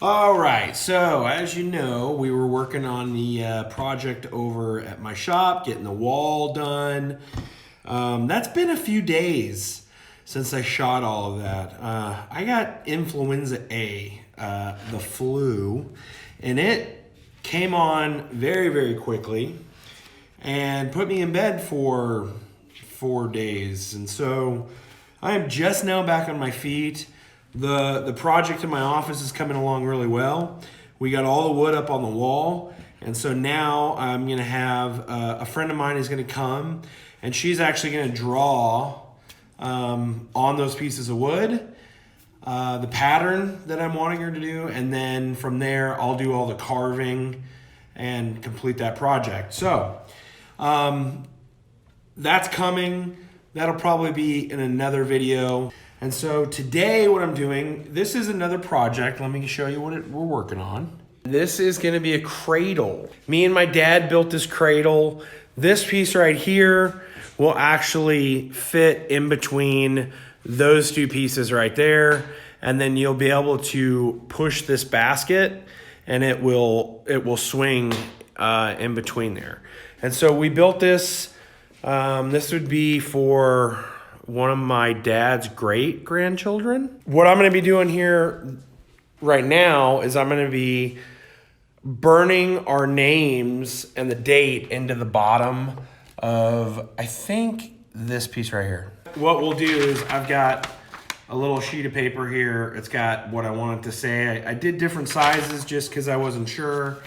All right, so as you know, we were working on the project over at my shop, getting the wall done. That's been a few days since I shot all of that. I got influenza A, the flu, and it came on very, very quickly and put me in bed for 4 days. And so I am just now back on my feet. The project in my office is coming along really well. We got all the wood up on the wall, and so now I'm gonna have a friend of mine is gonna come, and she's actually gonna draw on those pieces of wood the pattern that I'm wanting her to do, and then from there I'll do all the carving and complete that project. So that's coming. That'll probably be in another video. And so today what I'm doing, this is another project. Let me show you what we're working on. This is gonna be a cradle. Me and my dad built this cradle. This piece right here will actually fit in between those two pieces right there. And then you'll be able to push this basket and it will swing in between there. And so we built this. This would be for one of my dad's great grandchildren. What I'm gonna be doing here right now is I'm gonna be burning our names and the date into the bottom of, I think, this piece right here. What we'll do is I've got a little sheet of paper here. It's got what I wanted to say. I did different sizes just because I wasn't sure.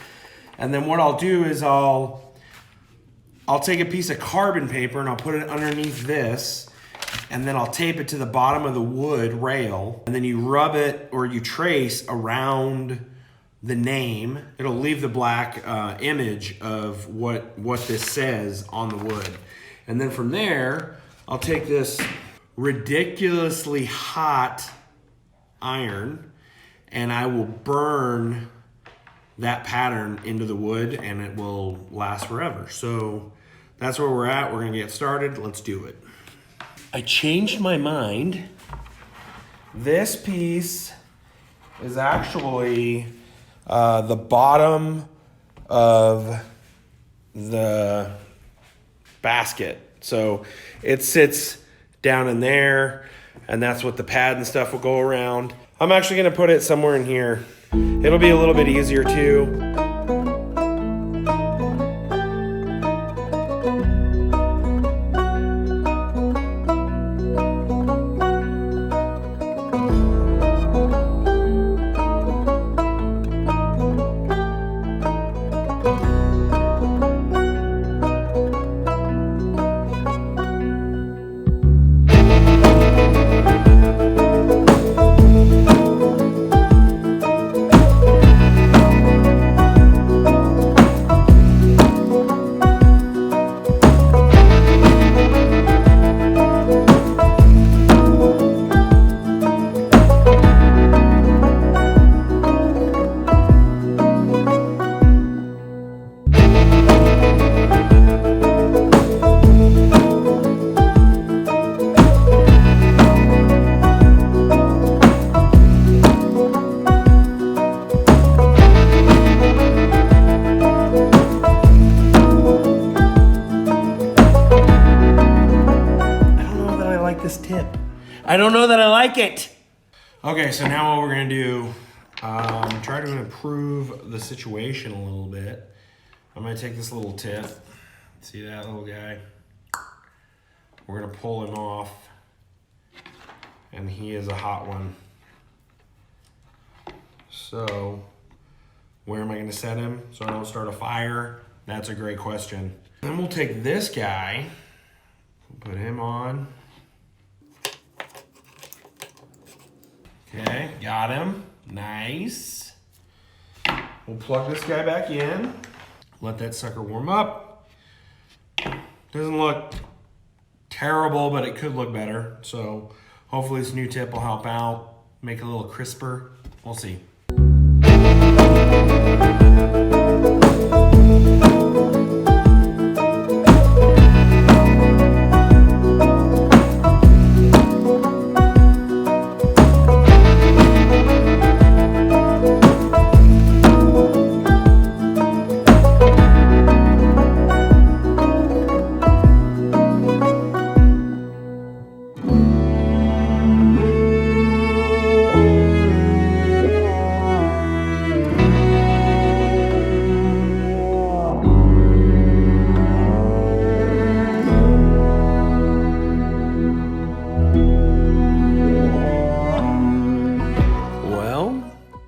And then what I'll do is I'll take a piece of carbon paper and I'll put it underneath this, and then I'll tape it to the bottom of the wood rail, and then you rub it or you trace around the name. It'll leave the black image of what this says on the wood. And then from there, I'll take this ridiculously hot iron and I will burn that pattern into the wood, and it will last forever. So that's where we're at. We're gonna get started. Let's do it. I changed my mind. This piece is actually the bottom of the basket. So it sits down in there, and that's what the pad and stuff will go around. I'm actually gonna put it somewhere in here. It'll be a little bit easier too. I don't know that I like it. Okay, so now what we're gonna do, try to improve the situation a little bit. I'm gonna take this little tip. See that little guy? We're gonna pull him off, and he is a hot one. So, where am I gonna set him so I don't start a fire? That's a great question. Then we'll take this guy, put him on. Okay, got him. Nice. We'll plug this guy back in. Let that sucker warm up. Doesn't look terrible, but it could look better. So hopefully this new tip will help out, make it a little crisper. We'll see.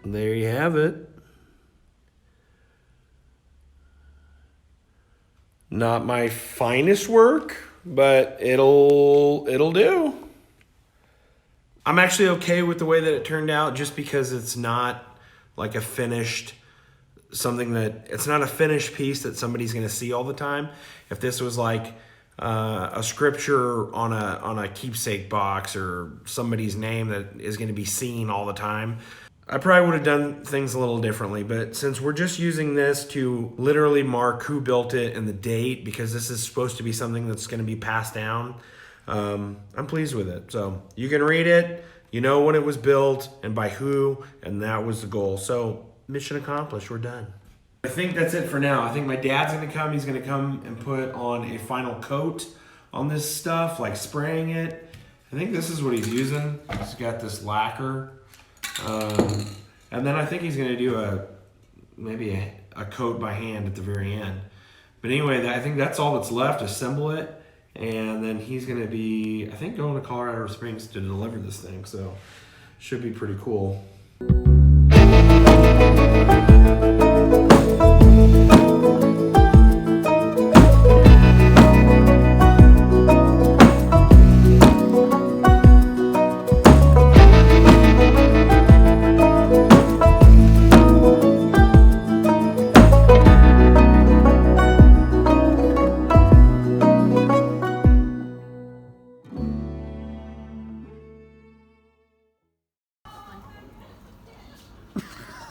there you have it. Not my finest work, but it'll do. I'm actually okay with the way that it turned out, just because it's not like a finished it's not a finished piece that somebody's going to see all the time. If this was like a scripture on a keepsake box or somebody's name that is going to be seen all the time, I probably would have done things a little differently. But since we're just using this to literally mark who built it and the date, because this is supposed to be something that's going to be passed down, I'm pleased with it. So you can read it, you know when it was built and by who, and that was the goal. So mission accomplished, we're done. I think that's it for now. I think my dad's gonna come. He's gonna come and put on a final coat on this stuff, like spraying it. I think this is what he's using. He's got this lacquer. And then I think he's gonna do maybe a coat by hand at the very end. But anyway, I think that's all that's left, assemble it. And then he's gonna be, I think, going to Colorado Springs to deliver this thing. So should be pretty cool.